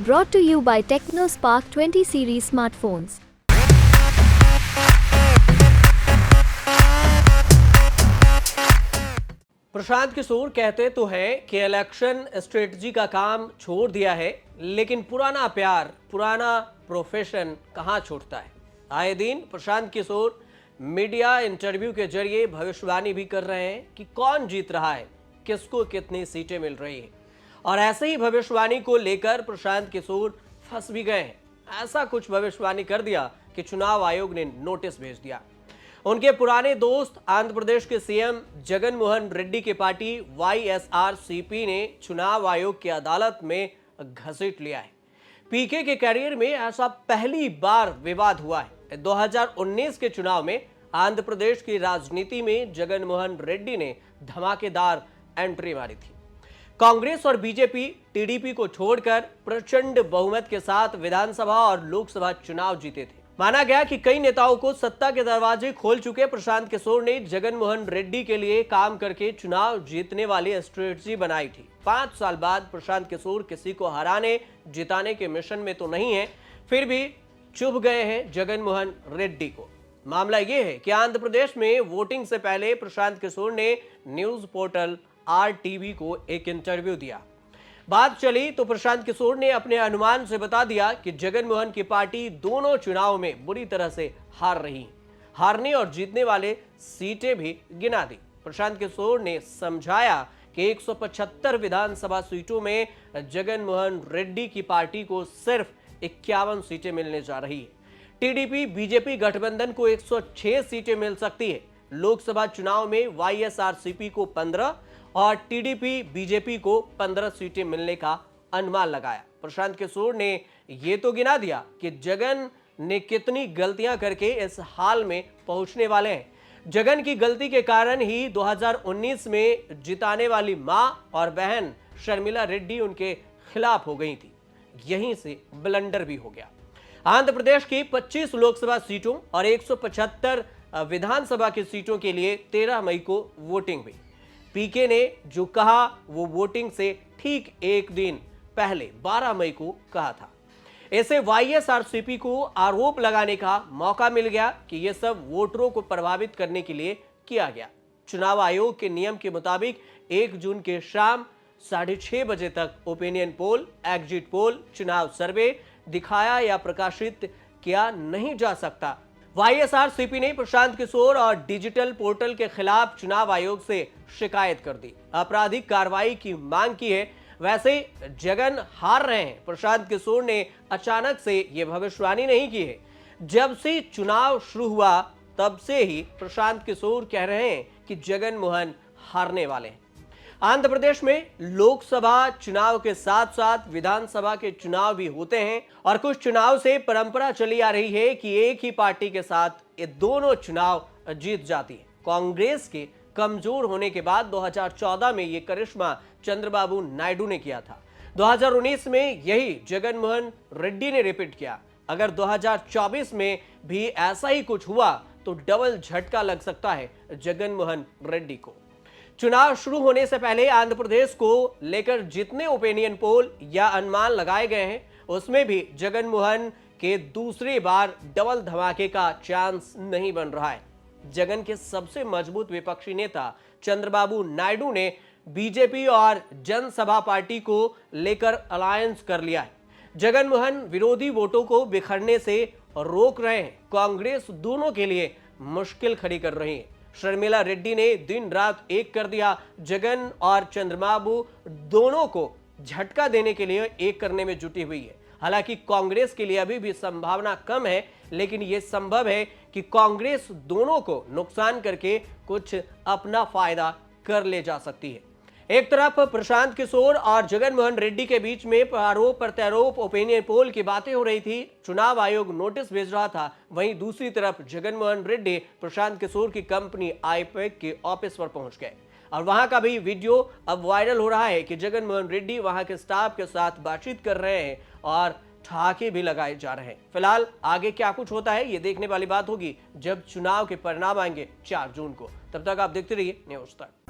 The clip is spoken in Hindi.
Brought to you by TechnoSpark 20 series smartphones. Prashant Kishor कहते तो हैं कि इलेक्शन स्ट्रेटजी का काम छोड़ दिया है, लेकिन पुराना प्यार, पुराना प्रोफेशन कहां छूटता है। आए दिन प्रशांत किशोर मीडिया इंटरव्यू के जरिए भविष्यवाणी भी कर रहे हैं कि कौन जीत रहा है, किसको कितनी सीटें मिल रही हैं। और ऐसे ही भविष्यवाणी को लेकर प्रशांत किशोर फंस भी गए हैं। ऐसा कुछ भविष्यवाणी कर दिया कि चुनाव आयोग ने नोटिस भेज दिया। उनके पुराने दोस्त आंध्र प्रदेश के सीएम जगन मोहन रेड्डी की पार्टी वाईएसआरसीपी ने चुनाव आयोग की अदालत में घसीट लिया है। पीके के कैरियर में ऐसा पहली बार विवाद हुआ है। 2019 के चुनाव में आंध्र प्रदेश की राजनीति में जगन मोहन रेड्डी ने धमाकेदार एंट्री मारी थी। कांग्रेस और बीजेपी टीडीपी को छोड़कर प्रचंड बहुमत के साथ विधानसभा और लोकसभा चुनाव जीते थे। माना गया कि कई नेताओं को सत्ता के दरवाजे खोल चुके प्रशांत किशोर ने जगन मोहन रेड्डी के लिए काम करके चुनाव जीतने वाली स्ट्रेटजी बनाई थी। 5 साल बाद प्रशांत किशोर किसी को हराने जिताने के मिशन में तो नहीं है, फिर भी चुभ गए हैं जगन मोहन रेड्डी को। मामला यह है कि आंध्र प्रदेश में वोटिंग से पहले प्रशांत किशोर ने न्यूज पोर्टल आरटीवी को एक इंटरव्यू दिया। बात चली तो प्रशांत किशोर ने अपने अनुमान से बता दिया कि जगन मोहन की पार्टी दोनों चुनाव में बुरी तरह से हार रही। हारने और जीतने वाले सीटें भी गिना दी। प्रशांत किशोर ने समझाया कि 175 विधानसभा सीटों में जगन मोहन रेड्डी की पार्टी को सिर्फ 51 सीटें मिलने जा रही है। टीडीपी बीजेपी गठबंधन को 106 सीटें मिल सकती है। लोकसभा चुनाव में वाईएसआरसीपी को 15 और टीडीपी बीजेपी को 15 सीटें मिलने का अनुमान लगाया। प्रशांत किशोर ने यह तो गिना दिया कि जगन ने कितनी गलतियां करके इस हाल में पहुंचने वाले हैं। जगन की गलती के कारण ही 2019 में जिताने वाली मां और बहन शर्मिला रेड्डी उनके खिलाफ हो गई थी। यहीं से ब्लंडर भी हो गया। आंध्र प्रदेश की 25 लोकसभा सीटों और 175 विधानसभा की सीटों के लिए 13 मई को वोटिंग हुई। पीके ने जो कहा वो वोटिंग से ठीक एक दिन पहले 12 मई को कहा था। ऐसे वाईएसआरसीपी को आरोप लगाने का मौका मिल गया कि यह सब वोटरों को प्रभावित करने के लिए किया गया। चुनाव आयोग के नियम के मुताबिक 1 जून के शाम 6:30 बजे तक ओपिनियन पोल, एग्जिट पोल, चुनाव सर्वे दिखाया या प्रकाशित किया नहीं जा सकता। वाईएसआरसीपी ने प्रशांत किशोर और डिजिटल पोर्टल के खिलाफ चुनाव आयोग से शिकायत कर दी, आपराधिक कार्रवाई की मांग की है। वैसे जगन हार रहे हैं। प्रशांत किशोर ने अचानक से यह भविष्यवाणी नहीं की है। जब से चुनाव शुरू हुआ तब से ही प्रशांत किशोर कह रहे हैं कि जगन मोहन हारने वाले हैं। आंध्र प्रदेश में लोकसभा चुनाव के साथ साथ विधानसभा के चुनाव भी होते हैं और कुछ चुनाव से परंपरा चली आ रही है कि एक ही पार्टी के साथ ये दोनों चुनाव जीत जाती है। कांग्रेस के कमजोर होने के बाद 2014 में ये करिश्मा चंद्रबाबू नायडू ने किया था। 2019 में यही जगन मोहन रेड्डी ने रिपीट किया। अगर 2024 में भी ऐसा ही कुछ हुआ तो डबल झटका लग सकता है जगन मोहन रेड्डी को। चुनाव शुरू होने से पहले आंध्र प्रदेश को लेकर जितने ओपिनियन पोल या अनुमान लगाए गए हैं उसमें भी जगन मोहन के दूसरी बार डबल धमाके का चांस नहीं बन रहा है। जगन के सबसे मजबूत विपक्षी नेता चंद्रबाबू नायडू ने बीजेपी और जनसभा पार्टी को लेकर अलायंस कर लिया है। जगन मोहन विरोधी वोटों को बिखरने से रोक रहे हैं। कांग्रेस दोनों के लिए मुश्किल खड़ी कर रही है। शर्मिला रेड्डी ने दिन रात एक कर दिया। जगन और चंद्रबाबू दोनों को झटका देने के लिए एक करने में जुटी हुई है। हालांकि कांग्रेस के लिए अभी भी संभावना कम है, लेकिन यह संभव है कि कांग्रेस दोनों को नुकसान करके कुछ अपना फायदा कर ले जा सकती है। एक तरफ प्रशांत किशोर और जगन मोहन रेड्डी के बीच में आरोप प्रत्यारोप ओपिनियन पोल की बातें हो रही थी, चुनाव आयोग नोटिस भेज रहा था। वहीं दूसरी तरफ जगन मोहन रेड्डी प्रशांत किशोर की कंपनी आईपैक के ऑफिस पर पहुंच गए और वहां का भी वीडियो अब वायरल हो रहा है कि जगन मोहन रेड्डी वहां के स्टाफ के साथ बातचीत कर रहे हैं और ठहाके भी लगाए जा रहे हैं। फिलहाल आगे क्या कुछ होता है ये देखने वाली बात होगी जब चुनाव के परिणाम आएंगे 4 जून को। तब तक आप देखते रहिए न्यूज़ तक।